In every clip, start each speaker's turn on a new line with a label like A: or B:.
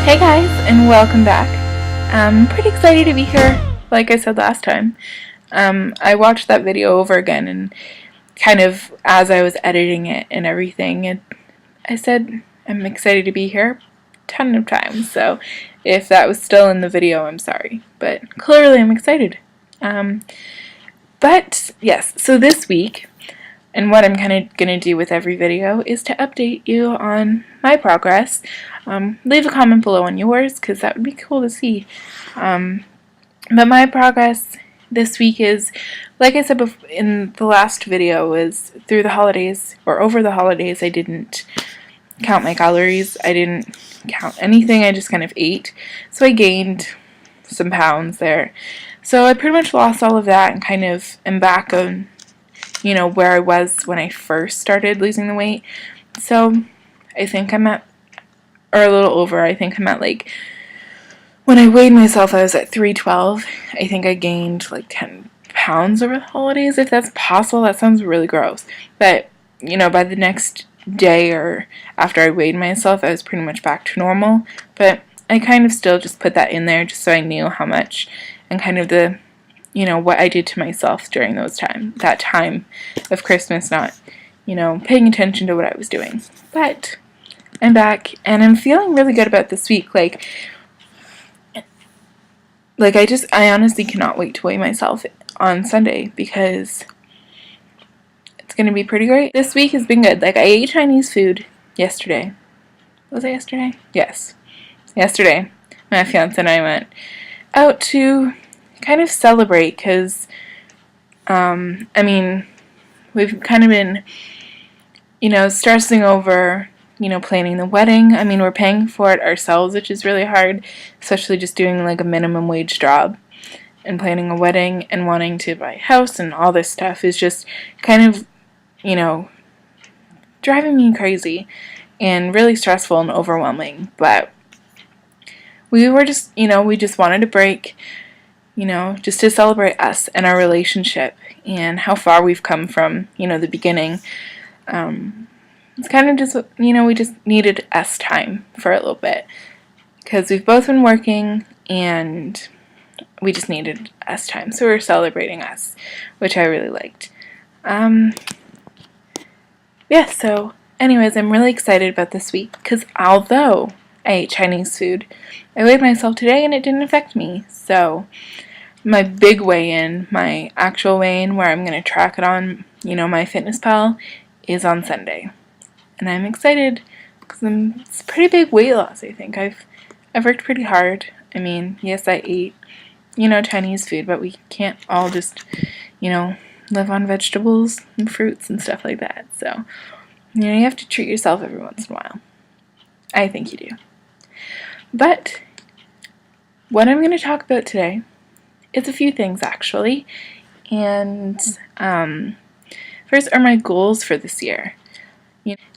A: Hey guys, and welcome back. I'm pretty excited to be here, like I said last time. I watched that video over again, and kind of as I was editing it and everything, and I said I'm excited to be here a ton of times, so if that was still in the video, I'm sorry, but clearly I'm excited. But yes, so this week, and what I'm kind of going to do with every video is to update you on my progress. Leave a comment below on yours, because that would be cool to see. But my progress this week is, like I said in the last video, is through the holidays, or over the holidays, I didn't count my calories. I didn't count anything. I just kind of ate. So I gained some pounds there. So I pretty much lost all of that and kind of am back on, where I was when I first started losing the weight. So I think I'm at, or a little over, I think I'm at when I weighed myself, I was at 312. I think I gained like 10 pounds over the holidays, if that's possible. That sounds really gross. But, by the next day or after I weighed myself, I was pretty much back to normal. But I kind of still just put that in there just so I knew how much and kind of the what I did to myself during that time of Christmas, not, paying attention to what I was doing. But I'm back, and I'm feeling really good about this week. I honestly cannot wait to weigh myself on Sunday, because it's going to be pretty great. This week has been good. I ate Chinese food yesterday. Was it yesterday? Yes. Yesterday, my fiance and I went out to kind of celebrate, because we've kind of been stressing over planning the wedding. We're paying for it ourselves, which is really hard, especially just doing a minimum wage job and planning a wedding and wanting to buy a house and all this stuff is just kind of driving me crazy and really stressful and overwhelming. But we were just we just wanted a break, just to celebrate us and our relationship and how far we've come from, the beginning. It's kind of just, we just needed us time for a little bit, because we've both been working and we just needed us time. So we were celebrating us, which I really liked. So anyways, I'm really excited about this week, because although I ate Chinese food, I weighed myself today and it didn't affect me. So my big weigh-in, my actual weigh-in where I'm going to track it on, my FitnessPal, is on Sunday. And I'm excited, because it's a pretty big weight loss, I think. I've worked pretty hard. Yes, I ate, Chinese food, but we can't all just, live on vegetables and fruits and stuff like that. So, you have to treat yourself every once in a while. I think you do. But what I'm going to talk about today is a few things, actually. And first are my goals for this year.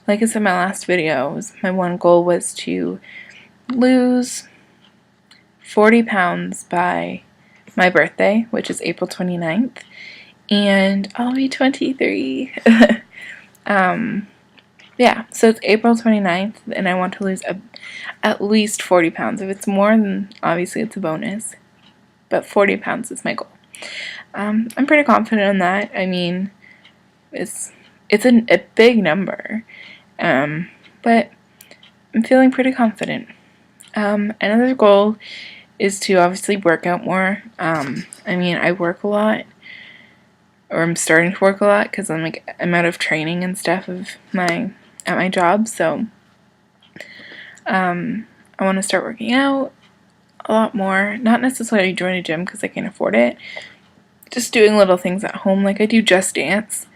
A: Like I said in my last video, my one goal was to lose 40 pounds by my birthday, which is April 29th, and I'll be 23. So it's April 29th, and I want to lose at least 40 pounds. If it's more, then obviously it's a bonus, but 40 pounds is my goal. I'm pretty confident in that. It's a big number, but I'm feeling pretty confident. Another goal is to obviously work out more. I work a lot, or I'm starting to work a lot, because I'm out of training and stuff at my job. So I want to start working out a lot more. Not necessarily join a gym, because I can't afford it. Just doing little things at home, I do Just Dance.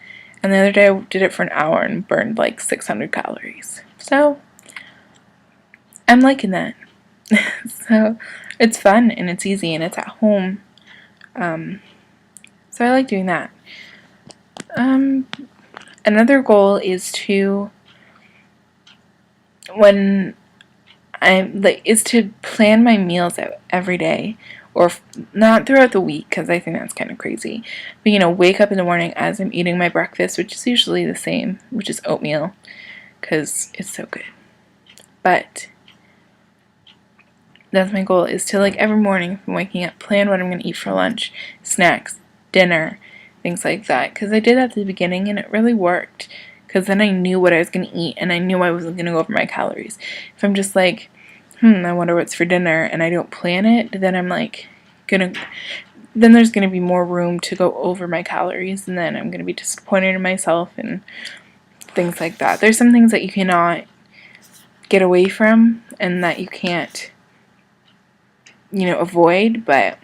A: And the other day I did it for an hour and burned 600 calories. So I'm liking that. So it's fun and it's easy and it's at home. So I like doing that. Another goal is to plan my meals out every day, or not throughout the week, because I think that's kind of crazy. But wake up in the morning as I'm eating my breakfast, which is usually the same, which is oatmeal, because it's so good. But That's my goal, is to, like, every morning from waking up, plan what I'm going to eat for lunch, snacks, dinner, things like that. Because I did that at the beginning, and it really worked. Because then I knew what I was going to eat, and I knew I wasn't going to go over my calories. If I'm just like, I wonder what's for dinner, and I don't plan it, then I'm like, then there's going to be more room to go over my calories, and then I'm going to be disappointed in myself, and things like that. There's some things that you cannot get away from, and that you can't, avoid, but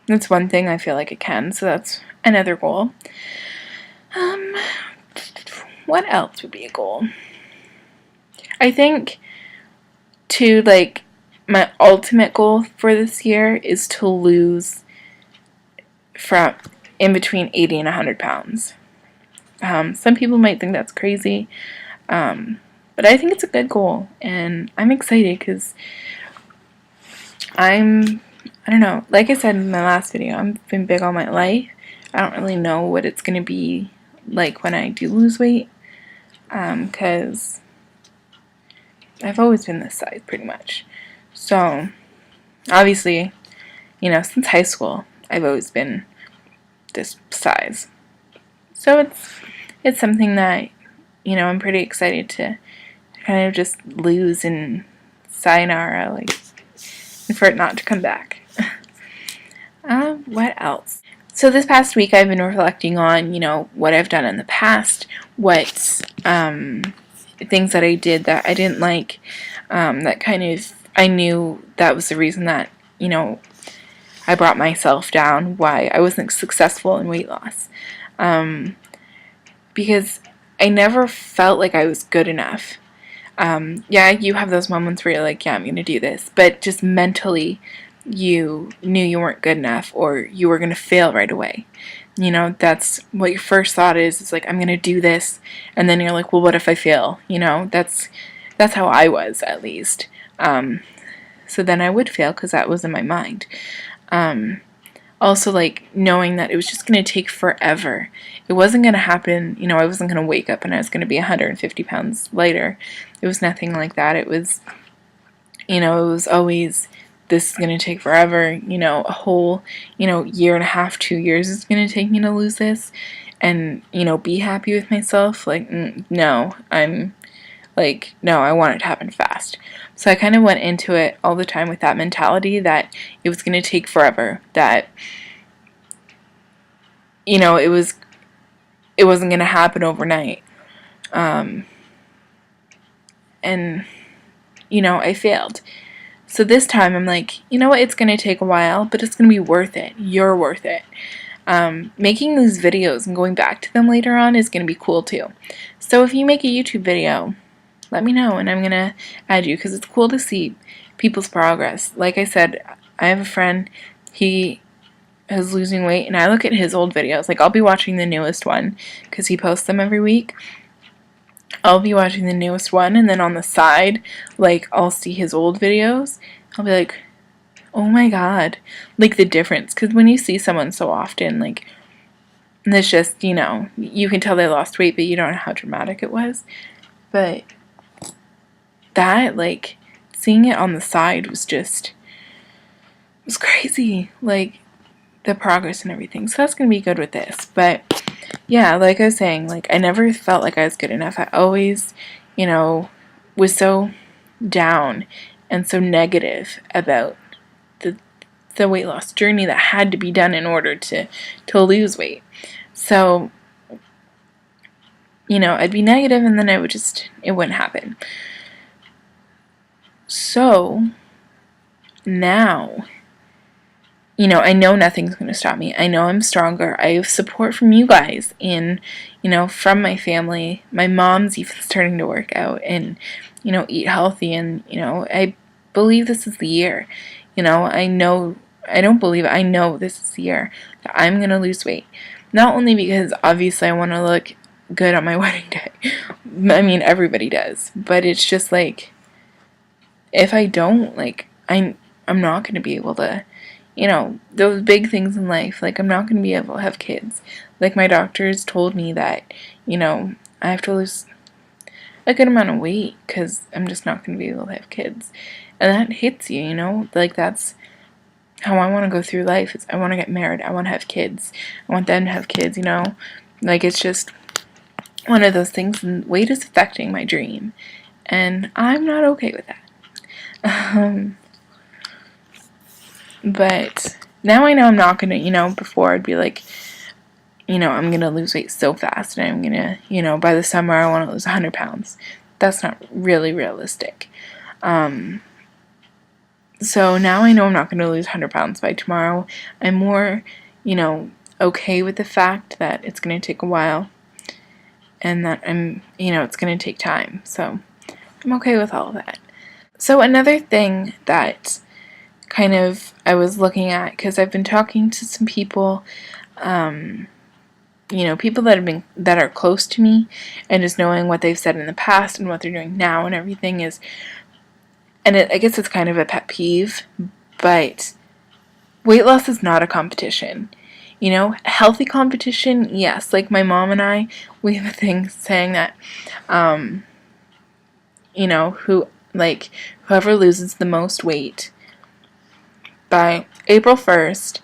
A: that's one thing I feel like it can, so that's another goal. What else would be a goal? I think, like, my ultimate goal for this year is to lose from in between 80 and 100 pounds. Some people might think that's crazy, but I think it's a good goal, and I'm excited because I don't know, like I said in my last video, I've been big all my life. I don't really know what it's going to be like when I do lose weight, because I've always been this size pretty much. So, obviously, since high school, I've always been this size. So it's something that, I'm pretty excited to kind of just lose and sayonara, like, and for it not to come back. What else? So this past week I've been reflecting on, what I've done in the past, what things that I did that I didn't like, that kind of, I knew that was the reason that, I brought myself down, why I wasn't successful in weight loss. Because I never felt like I was good enough. Yeah, you have those moments where you're like, yeah, I'm going to do this. But just mentally, you knew you weren't good enough, or you were going to fail right away. That's what your first thought is. It's like, I'm going to do this. And then you're like, well, what if I fail? That's how I was, at least. So then I would fail because that was in my mind. Also, like, knowing that it was just going to take forever. It wasn't going to happen, I wasn't going to wake up and I was going to be 150 pounds lighter. It was nothing like that. It was, it was always, this is going to take forever, a whole, year and a half, 2 years is going to take me to lose this, and, be happy with myself. Like, no, no, I want it to happen fast. So I kind of went into it all the time with that mentality that it was going to take forever, that, it wasn't going to happen overnight. And, I failed. So this time I'm like, what, it's going to take a while, but it's going to be worth it. You're worth it. Making these videos and going back to them later on is going to be cool too. So if you make a YouTube video, let me know, and I'm going to add you, because it's cool to see people's progress. Like I said, I have a friend, he is losing weight, and I look at his old videos. Like, I'll be watching the newest one, because he posts them every week. I'll be watching the newest one, and then on the side, like, I'll see his old videos. I'll be like, oh my god, like, the difference. Because when you see someone so often, like, it's just, you can tell they lost weight, but you don't know how dramatic it was. But that, like, seeing it on the side was just, it was crazy, like, the progress and everything. So that's going to be good with this. But yeah, like I was saying, like, I never felt like I was good enough. I always, was so down and so negative about the weight loss journey that had to be done in order to lose weight. So, I'd be negative, and then it wouldn't happen. So now, I know nothing's going to stop me. I know I'm stronger. I have support from you guys and, from my family. My mom's even starting to work out and, eat healthy. And, I believe this is the year. I know this is the year that I'm going to lose weight. Not only because, obviously, I want to look good on my wedding day. I mean, everybody does. But it's just, like, if I don't, like, I'm not going to be able to, those big things in life, like, I'm not going to be able to have kids. Like, my doctors told me that, I have to lose a good amount of weight because I'm just not going to be able to have kids. And that hits you, you know? Like, that's how I want to go through life. I want to get married. I want to have kids. I want them to have kids, you know? Like, it's just one of those things, and weight is affecting my dream. And I'm not okay with that. But now I know I'm not going to, you know, before I'd be like, you know, I'm going to lose weight so fast, and I'm going to, you know, by the summer I want to lose 100 pounds. That's not really realistic. So now I know I'm not going to lose 100 pounds by tomorrow. I'm more, you know, okay with the fact that it's going to take a while, and that I'm, you know, it's going to take time. So I'm okay with all of that. So another thing that kind of I was looking at, because I've been talking to some people, you know, people that are close to me, and just knowing what they've said in the past and what they're doing now and everything is, and I guess it's kind of a pet peeve, but weight loss is not a competition. You know, healthy competition, yes. Like my mom and I, we have a thing saying that, you know, whoever loses the most weight by April 1st,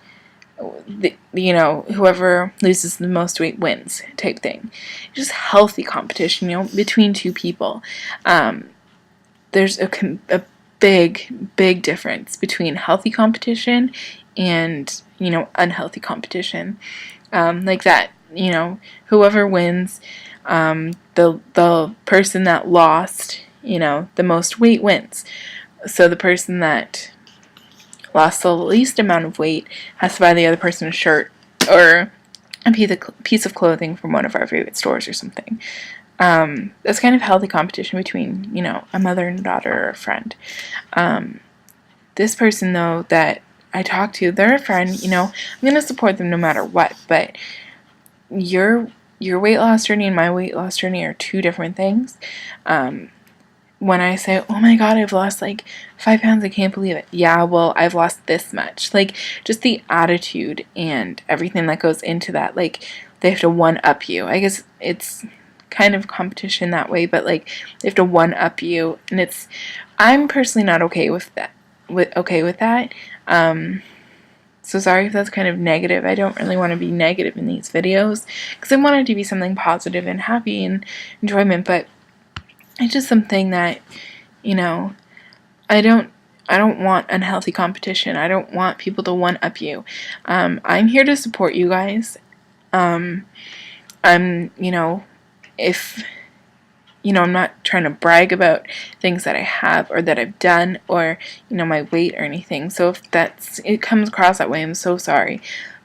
A: you know, whoever loses the most weight wins type thing. Just healthy competition, you know, between two people. There's a big difference between healthy competition and, you know, unhealthy competition. Like that, you know, whoever wins, the person that lost, you know, the most weight wins. So the person that lost the least amount of weight has to buy the other person a shirt or a piece of clothing from one of our favorite stores or something. That's kind of healthy competition between, you know, a mother and a daughter or a friend. This person, though, that I talked to, they're a friend, you know, I'm going to support them no matter what, but your weight loss journey and my weight loss journey are two different things. When I say, oh my god, I've lost like 5 pounds, I can't believe it. Yeah, well, I've lost this much. Like, just the attitude and everything that goes into that. Like, they have to one-up you. I guess it's kind of competition that way, but like, they have to one-up you. And I'm personally not okay with that. So sorry if that's kind of negative. I don't really want to be negative in these videos, because I want it to be something positive and happy and enjoyment, but it's just something that, you know, I don't want unhealthy competition. I don't want people to one-up you. I'm here to support you guys. You know, if, you know, I'm not trying to brag about things that I have or that I've done or, you know, my weight or anything. So if it comes across that way, I'm so sorry.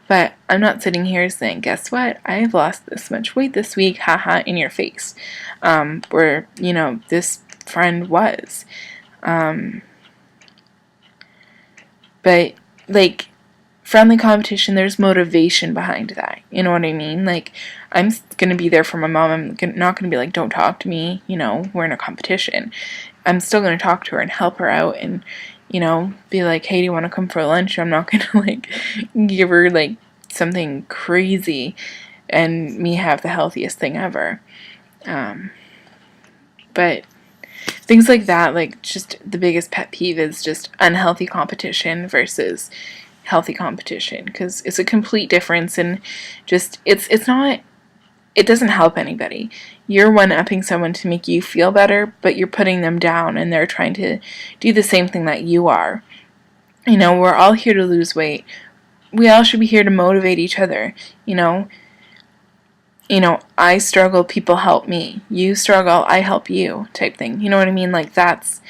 A: But I'm not sitting here saying, guess what? I've lost this much weight this week, haha, in your face. Where, you know, this friend was. But, like, friendly competition, there's motivation behind that. You know what I mean? Like, I'm going to be there for my mom. I'm not going to be like, don't talk to me. You know, we're in a competition. I'm still going to talk to her and help her out and, you know, be like, hey, do you want to come for lunch? I'm not going to, like, give her, like, something crazy and me have the healthiest thing ever. But things like that, like, just the biggest pet peeve is just unhealthy competition versus healthy competition, because it's a complete difference, and just, it doesn't help anybody. You're one-upping someone to make you feel better, but you're putting them down, and they're trying to do the same thing that you are. You know, we're all here to lose weight. We all should be here to motivate each other, you know. I struggle, people help me. You struggle, I help you, type thing. You know what I mean? Like, that's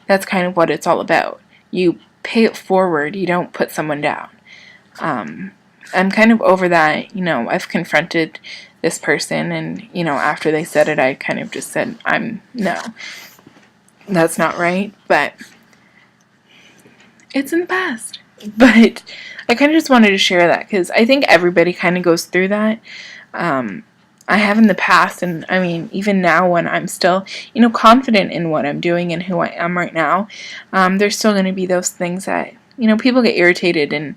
A: kind of what it's all about. You pay it forward, you don't put someone down. I'm kind of over that. You know, I've confronted this person, and, you know, after they said it, I kind of just said, no, that's not right, but it's in the past. But I kind of just wanted to share that, because I think everybody kind of goes through that. I have in the past, and I mean, even now when I'm still, you know, confident in what I'm doing and who I am right now, there's still going to be those things that, you know, people get irritated and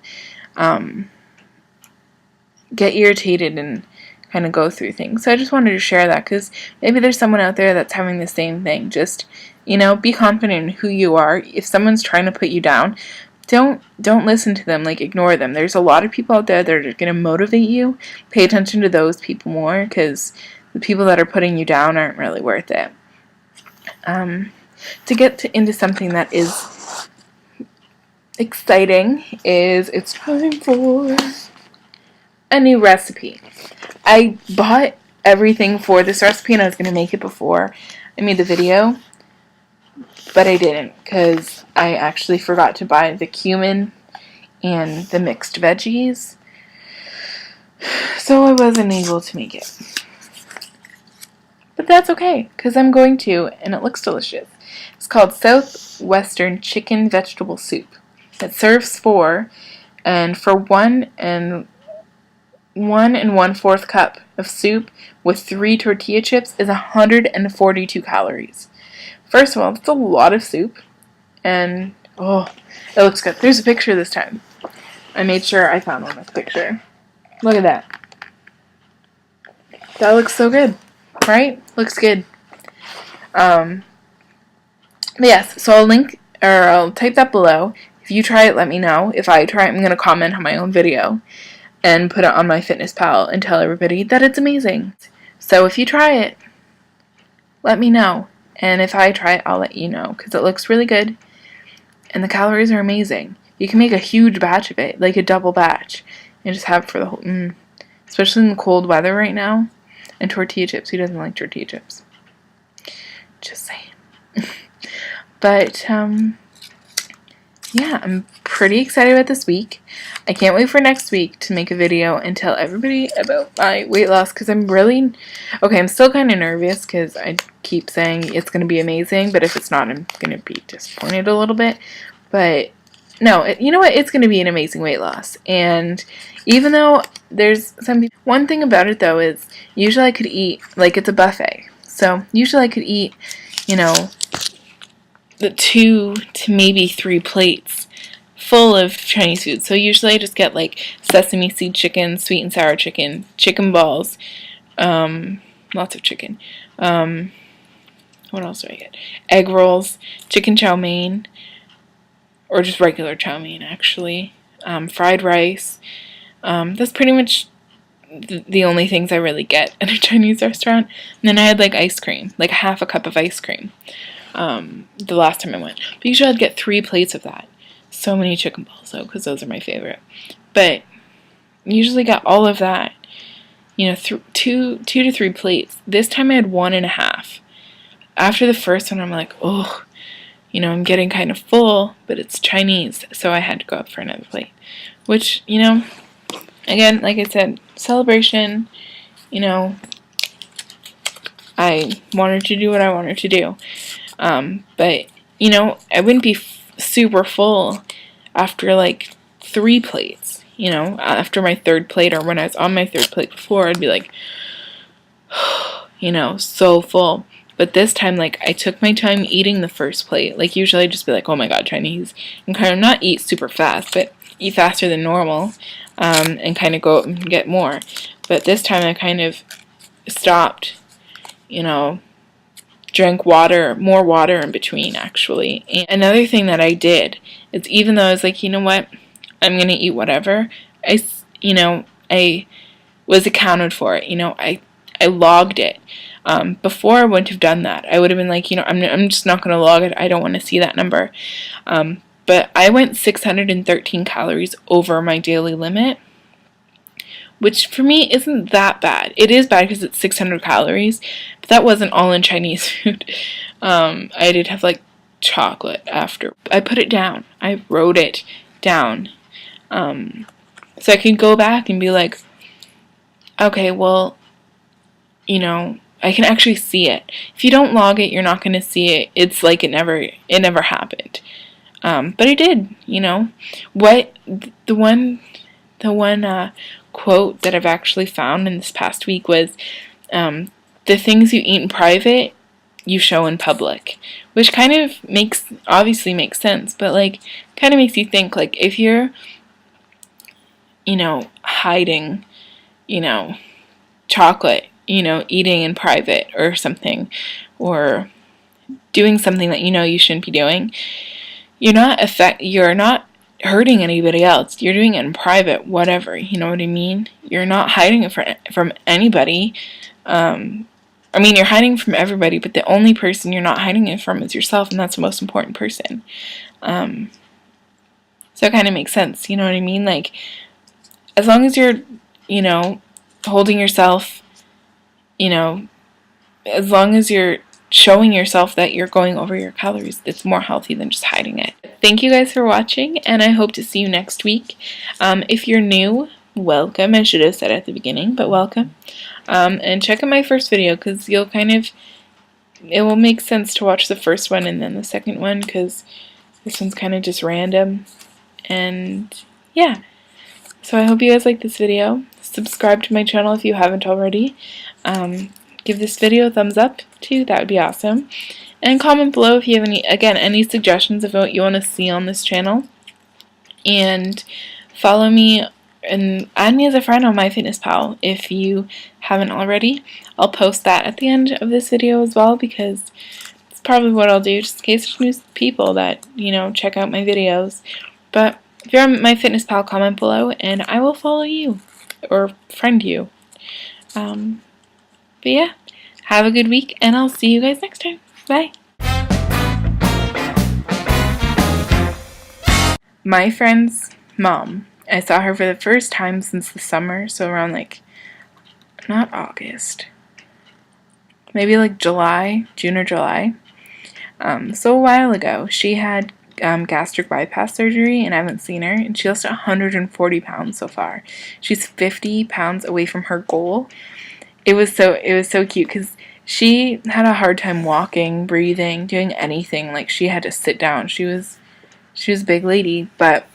A: kind kind of go through things. So I just wanted to share that because maybe there's someone out there that's having the same thing. Just, be confident in who you are. If someone's trying to put you down, don't listen to them, like ignore them. There's a lot of people out there that are going to motivate you. Pay attention to those people more because the people that are putting you down aren't really worth it. To get into something that is exciting is it's time for a new recipe. I bought everything for this recipe and I was going to make it before I made the video, but I didn't because I actually forgot to buy the cumin and the mixed veggies, so I wasn't able to make it. But that's okay because I'm going to, and it looks delicious. It's called Southwestern chicken vegetable soup. It serves 4, and for 1 1/4 cup of soup with 3 tortilla chips is 142 calories. First of all, that's a lot of soup, and it looks good. There's a picture this time. I made sure I found one with a picture. Look at that. That looks so good, right? Looks good. Yes, so I'll type that below. If you try it, let me know. If I try it, I'm going to comment on my own video and put it on my MyFitnessPal and tell everybody that it's amazing. So if you try it, let me know. And if I try it, I'll let you know because it looks really good and the calories are amazing. You can make a huge batch of it, like a double batch, and just have it for the whole, especially in the cold weather right now. And tortilla chips. Who doesn't like tortilla chips? Just saying. But, yeah, I'm pretty excited about this week. I can't wait for next week to make a video and tell everybody about my weight loss because I'm still kind of nervous because I keep saying it's going to be amazing, but if it's not, I'm going to be disappointed a little bit. But, no, you know what? It's going to be an amazing weight loss. And even though there's some people, one thing about it, though, is usually I could eat, like it's a buffet. So, usually I could eat, the 2 to maybe 3 plates full of Chinese food. So usually I just get like sesame seed chicken, sweet and sour chicken, chicken balls, lots of chicken. What else do I get? Egg rolls, chicken chow mein, or just regular chow mein actually, fried rice. That's pretty much the only things I really get at a Chinese restaurant. And then I had like ice cream, like half a cup of ice cream. The last time I went. But usually I'd get 3 plates of that. So many chicken balls though, because those are my favorite. But usually got all of that, 2 to 3 plates. This time I had 1.5. After the first one, I'm like, I'm getting kind of full, but it's Chinese, so I had to go up for another plate. Which, again, like I said, celebration, I wanted to do what I wanted to do. But, I wouldn't be super full after like 3 plates, after my 3rd plate or when I was on my 3rd plate before, I'd be like, so full. But this time, like, I took my time eating the first plate. Like, usually I'd just be like, oh my god, Chinese. And kind of not eat super fast, but eat faster than normal, and kind of go and get more. But this time I kind of stopped, drank more water in between, actually. And another thing that I did is, even though I was like, you know what, I'm going to eat whatever, I was accounted for it. I logged it. Before I wouldn't have done that. I would have been like, I'm just not going to log it. I don't want to see that number. But I went 613 calories over my daily limit, which for me isn't that bad. It is bad because it's 600 calories, but that wasn't all in Chinese food. I did have like chocolate after. I put it down. I wrote it down. So I could go back and be like, okay, well, I can actually see it. If you don't log it, you're not going to see it. It's like it never happened. But I did, What the one quote that I've actually found in this past week was, the things you eat in private, you show in public, which kind of obviously makes sense, but like kind of makes you think, like, if you're, hiding, chocolate, you know, eating in private or something, or doing something that you know you shouldn't be doing, you're not hurting anybody else. You're doing it in private, whatever, you know what I mean? You're not hiding it from anybody. I mean, you're hiding from everybody, but the only person you're not hiding it from is yourself, and that's the most important person. So it kind of makes sense, you know what I mean? Like, as long as you're, you know, holding yourself, you know, as long as you're showing yourself that you're going over your calories, it's more healthy than just hiding it. Thank you guys for watching, and I hope to see you next week. If you're new, welcome. I should have said at the beginning, but welcome. And check out my first video, because you'll it will make sense to watch the first one and then the second one, because this one's kind of just random. And yeah, so I hope you guys like this video. Subscribe to my channel if you haven't already. Give this video a thumbs up too, that would be awesome. And comment below if you have any suggestions of what you want to see on this channel. And follow me and add me as a friend on MyFitnessPal if you haven't already. I'll post that at the end of this video as well, because it's probably what I'll do just in case there's new people that, you know, check out my videos. But if you're on MyFitnessPal, comment below and I will follow you or friend you. But yeah, have a good week, and I'll see you guys next time. Bye. My friend's mom, I saw her for the first time since the summer, so around like, not August, maybe like June or July. So a while ago, she had gastric bypass surgery, and I haven't seen her, and she lost 140 pounds so far. She's 50 pounds away from her goal. It was so cute, because she had a hard time walking, breathing, doing anything. Like, she had to sit down. She was a big lady, but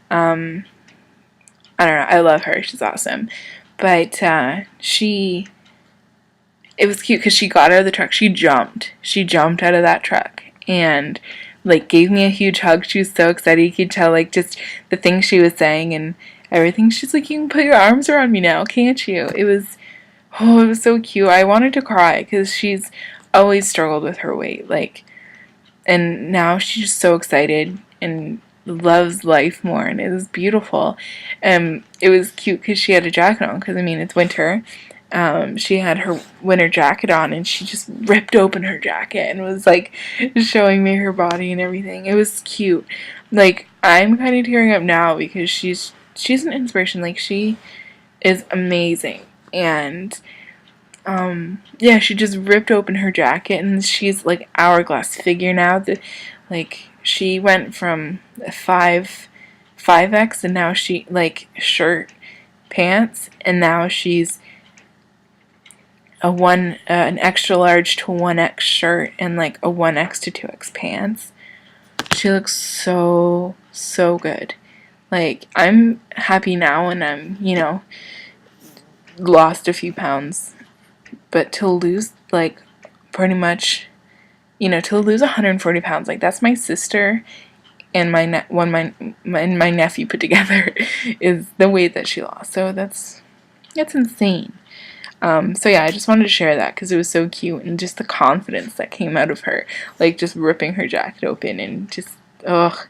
A: I don't know, I love her. She's awesome. But it was cute because she got out of the truck. She jumped out of that truck and like gave me a huge hug. She was so excited. You could tell, like, just the things she was saying and everything. She's like, "You can put your arms around me now, can't you?" It was so cute. I wanted to cry because she's always struggled with her weight, like, and now she's just so excited and loves life more, and it was beautiful. It was cute because she had a jacket on, because I mean, it's winter. She had her winter jacket on, and she just ripped open her jacket and was like showing me her body and everything. It was cute. Like, I'm kind of tearing up now because she's an inspiration. Like, she is amazing. And yeah, she just ripped open her jacket, and she's like hourglass figure now. Like, she went from a 5X, and now she, like, shirt, pants, and now she's an extra large to 1X shirt and like a 1X to 2X pants. She looks so good. Like, I'm happy now, and I'm, you know, lost a few pounds, but to lose, like, pretty much, you know, to lose 140 pounds, like, that's my sister and my nephew put together is the weight that she lost. So that's insane. So yeah, I just wanted to share that because it was so cute, and just the confidence that came out of her, like, just ripping her jacket open, and just, ugh.